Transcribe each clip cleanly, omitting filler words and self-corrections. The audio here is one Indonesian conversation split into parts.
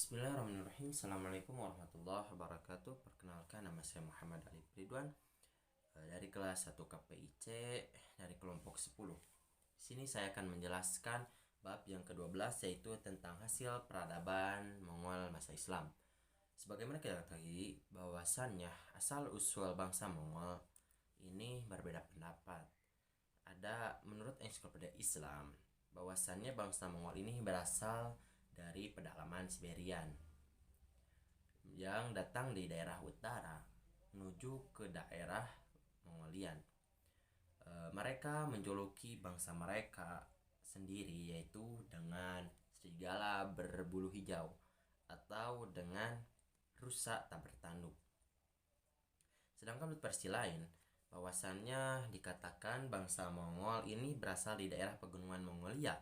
Bismillahirrahmanirrahim. Assalamualaikum warahmatullahi wabarakatuh. Perkenalkan, nama saya Muhammad Ali Ridwan dari kelas 1 KPIC dari kelompok 10. Di sini saya akan menjelaskan bab yang ke-12, yaitu tentang hasil peradaban Mongol masa Islam. Sebagaimana kita ketahui bahwasannya asal usul bangsa Mongol ini berbeda pendapat. Ada menurut ensiklopedia Islam bahwasannya bangsa Mongol ini berasal dari pedalaman Siberian yang datang di daerah utara menuju ke daerah Mongolian. Mereka menjuluki bangsa mereka sendiri yaitu dengan serigala berbulu hijau atau dengan rusa tak bertanduk. Sedangkan menurut versi lain bahwasannya dikatakan bangsa Mongol ini berasal di daerah pegunungan Mongolia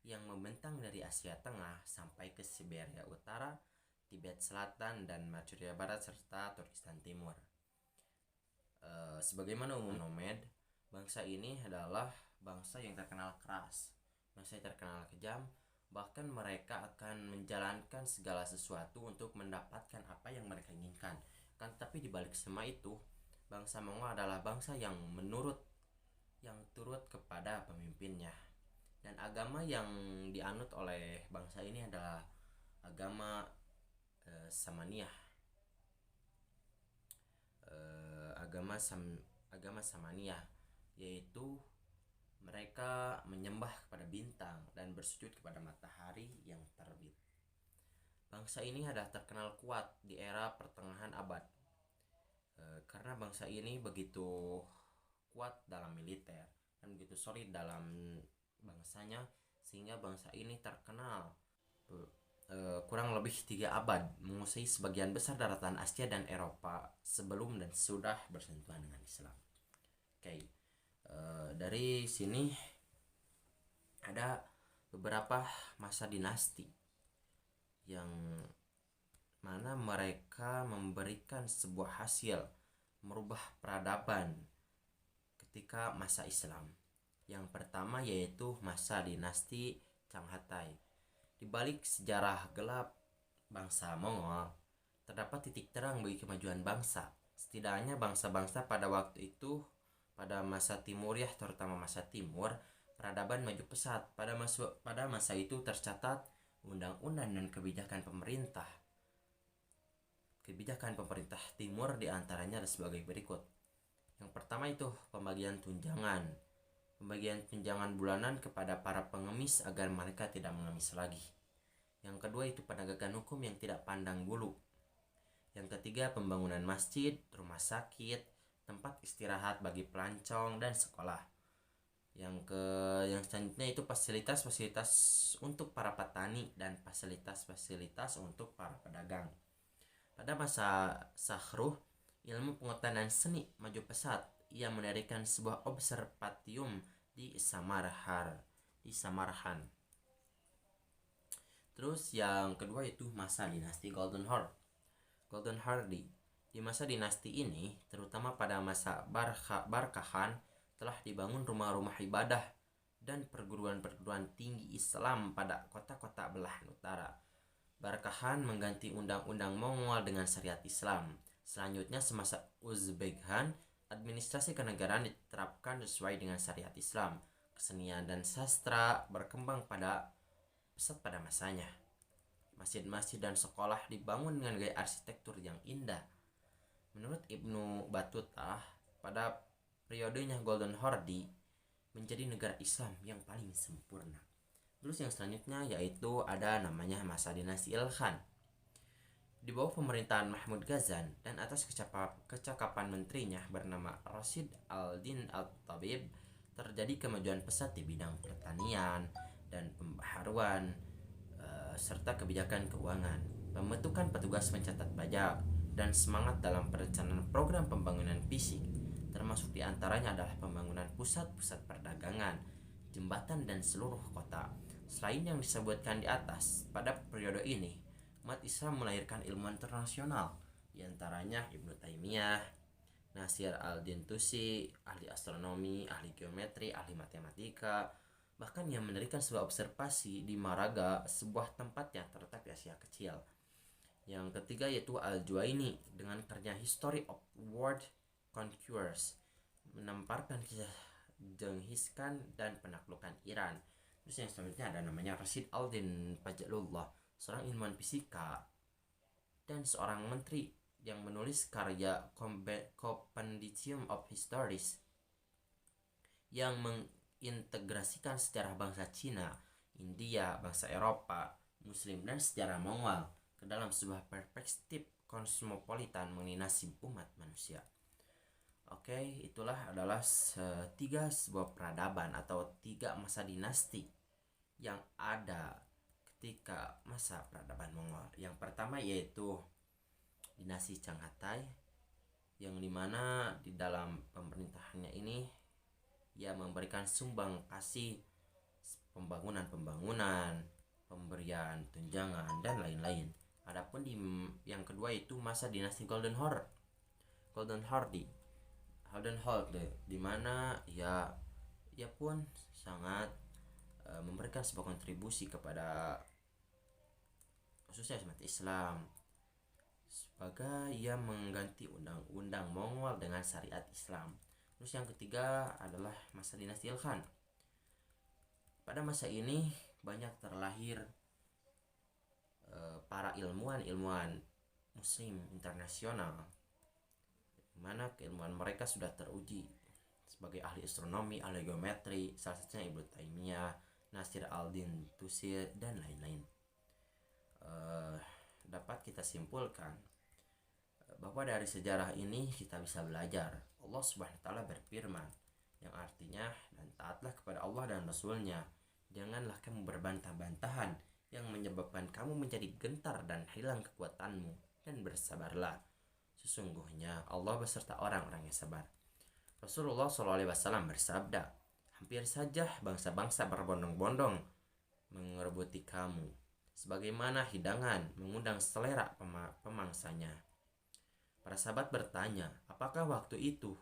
yang membentang dari Asia Tengah sampai ke Siberia Utara, Tibet Selatan, dan Manchuria Barat serta Turkistan Timur. Sebagaimana umum nomad, bangsa ini adalah bangsa yang terkenal keras, bangsa yang terkenal kejam, bahkan mereka akan menjalankan segala sesuatu untuk mendapatkan apa yang mereka inginkan. Tapi dibalik semua itu, bangsa Mongol adalah bangsa yang turut kepada pemimpinnya. Dan agama yang dianut oleh bangsa ini adalah agama Samaniyah. Agama Samaniyah, yaitu mereka menyembah kepada bintang dan bersujud kepada matahari yang terbit. Bangsa ini adalah terkenal kuat di era pertengahan abad karena bangsa ini begitu kuat dalam militer dan begitu solid dalam bangsanya, sehingga bangsa ini terkenal kurang lebih 3 abad menguasai sebagian besar daratan Asia dan Eropa sebelum dan sudah bersentuhan dengan Islam. Dari sini ada beberapa masa dinasti yang mana mereka memberikan sebuah hasil merubah peradaban ketika masa Islam. Yang pertama yaitu masa dinasti Changhatai. Di balik sejarah gelap bangsa Mongol, terdapat titik terang bagi kemajuan bangsa. Setidaknya bangsa-bangsa pada waktu itu, pada masa Timuriah, terutama masa Timur, peradaban maju pesat. Pada masa itu tercatat undang-undang dan kebijakan pemerintah. Kebijakan pemerintah Timur diantaranya ada sebagai berikut. Yang pertama itu pembagian tunjangan bulanan kepada para pengemis agar mereka tidak mengemis lagi. Yang kedua itu penegakan hukum yang tidak pandang bulu. Yang ketiga pembangunan masjid, rumah sakit, tempat istirahat bagi pelancong dan sekolah. Yang selanjutnya itu fasilitas-fasilitas untuk para petani dan fasilitas-fasilitas untuk para pedagang. Pada masa Shahruh, ilmu pengetahuan seni maju pesat. Ia mendirikan sebuah observatorium di Samarkand. Terus yang kedua itu masa dinasti Golden Hardy. Di masa dinasti ini, terutama pada masa Barkahan, telah dibangun rumah-rumah ibadah dan perguruan-perguruan tinggi Islam pada kota-kota belahan utara. Barkahan mengganti undang-undang Mongol dengan syariat Islam. Selanjutnya semasa Uzbek Han, administrasi kenegaraan diterapkan sesuai dengan syariat Islam. Kesenian dan sastra berkembang pesat pada masanya. Masjid-masjid dan sekolah dibangun dengan gaya arsitektur yang indah. Menurut Ibnu Battuta, pada periodenya Golden Horde menjadi negara Islam yang paling sempurna. Terus yang selanjutnya yaitu ada namanya masa dinasti Ilkhan. Di bawah pemerintahan Mahmud Ghazan dan atas kecakapan menterinya bernama Rashid al-Din al-Tabib, terjadi kemajuan pesat di bidang pertanian dan pembaharuan serta kebijakan keuangan, pembentukan petugas pencatat pajak, dan semangat dalam perencanaan program pembangunan fisik, termasuk diantaranya adalah pembangunan pusat-pusat perdagangan, jembatan, dan seluruh kota. Selain yang disebutkan di atas, pada periode ini umat Islam melahirkan ilmu internasional, diantaranya Ibnu Taimiyah, Nasir al-Din Tusi, ahli astronomi, ahli geometri, ahli matematika, bahkan yang mendirikan sebuah observasi di Maraga, sebuah tempat yang terletak di Asia Kecil. Yang ketiga yaitu Al-Juwaini dengan karya History of World Conquerors, menamparkan kisah Genghis Khan dan penaklukan Iran. Terus yang selanjutnya ada namanya Rashid Al-Din Fajrullah, seorang ilmuwan fisika dan seorang menteri yang menulis karya Compendium of Histories yang mengintegrasikan sejarah bangsa Cina, India, bangsa Eropa, Muslim, dan sejarah Mongol ke dalam sebuah perspektif kosmopolitan mengenai nasib umat manusia. Oke, itulah adalah tiga sebuah peradaban atau tiga masa dinasti yang ada ketika masa peradaban Mongol. Yang pertama yaitu dinasti Chagatai, yang dimana di dalam pemerintahannya ini ia memberikan sumbang kasih pembangunan, pemberian tunjangan, dan lain-lain. Adapun yang kedua itu masa dinasti Golden Horde, di mana ia pun sangat memberikan sebuah kontribusi kepada khususnya umat Islam sebagai ia mengganti undang-undang Mongol dengan syariat Islam. Terus yang ketiga adalah masa dinasti Ilkhan. Pada masa ini banyak terlahir para ilmuwan muslim internasional, di mana keilmuan mereka sudah teruji sebagai ahli astronomi, ahli geometri, salah satunya Ibnu Taimiyah, Nasir al-Din Tusir, dan lain-lain. Dapat kita simpulkan bahwa dari sejarah ini kita bisa belajar. Allah Subhanahu wa taala berfirman yang artinya, dan taatlah kepada Allah dan Rasulnya, janganlah kamu berbantah-bantahan yang menyebabkan kamu menjadi gentar dan hilang kekuatanmu, dan bersabarlah, sesungguhnya Allah beserta orang-orang yang sabar. Rasulullah SAW bersabda, hampir saja bangsa-bangsa berbondong-bondong mengerebuti kamu, sebagaimana hidangan mengundang selera pemangsanya. Para sahabat bertanya, apakah waktu itu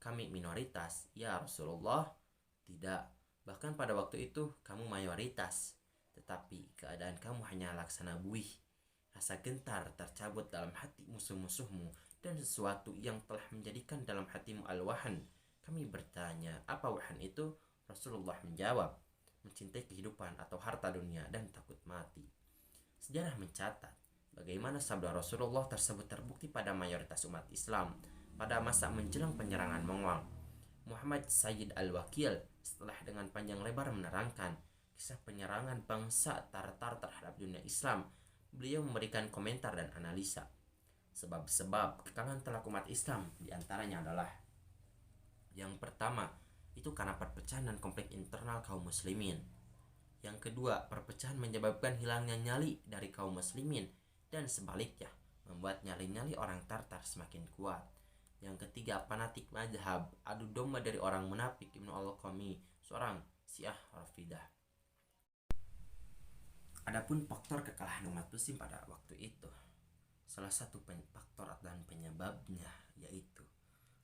kami minoritas? Ya Rasulullah, tidak. Bahkan pada waktu itu kamu mayoritas. Tetapi keadaan kamu hanya laksana buih. Rasa gentar tercabut dalam hati musuh-musuhmu, dan sesuatu yang telah menjadikan dalam hatimu al-wahan. Kami bertanya, apa wahan itu? Rasulullah menjawab, mencintai kehidupan atau harta dunia dan takut mati. Sejarah mencatat bagaimana sabda Rasulullah tersebut terbukti pada mayoritas umat Islam pada masa menjelang penyerangan Mongol. Muhammad Sayyid Al-Wakil setelah dengan panjang lebar menerangkan kisah penyerangan bangsa Tartar terhadap dunia Islam, beliau memberikan komentar dan analisa. Sebab-sebab kekalahan telak umat Islam diantaranya adalah yang pertama, itu karena perpecahan dan konflik internal kaum muslimin. Yang kedua, perpecahan menyebabkan hilangnya nyali dari kaum muslimin, dan sebaliknya membuat nyali-nyali orang Tartar semakin kuat. Yang ketiga, fanatik mazhab, adu domba dari orang munafik Ibnu Al-Qami, seorang Syiah Rafidah. Adapun faktor kekalahan umat muslim pada waktu itu, salah satu faktor dan penyebabnya yaitu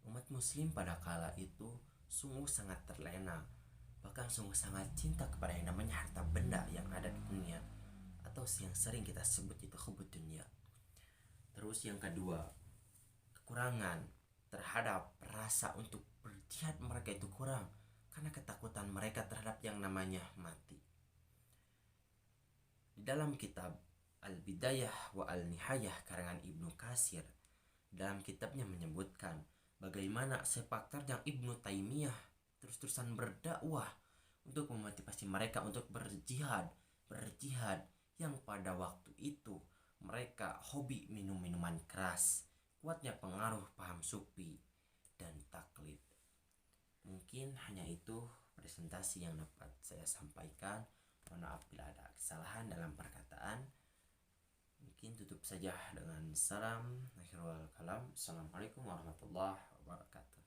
umat muslim pada kala itu sungguh sangat terlena, bahkan sungguh sangat cinta kepada yang namanya harta benda yang ada di dunia, atau yang sering kita sebut itu hubud dunia. Terus yang kedua, kekurangan terhadap rasa untuk berjihad mereka itu kurang karena ketakutan mereka terhadap yang namanya mati. Di dalam kitab Al-Bidayah wa Al-Nihayah karangan Ibnu Katsir, dalam kitabnya menyebutkan bagaimana sepak terjang Ibnu Taimiyah terus-terusan berdakwah untuk memotivasi mereka untuk berjihad yang pada waktu itu mereka hobi minum minuman keras, kuatnya pengaruh paham sufi dan taklid. Mungkin hanya itu presentasi yang dapat saya sampaikan. Mohon maaf bila ada kesalahan dalam perkataan. Mungkin tutup saja dengan salam akhirul kalam. Assalamualaikum warahmatullahi wabarakatuh.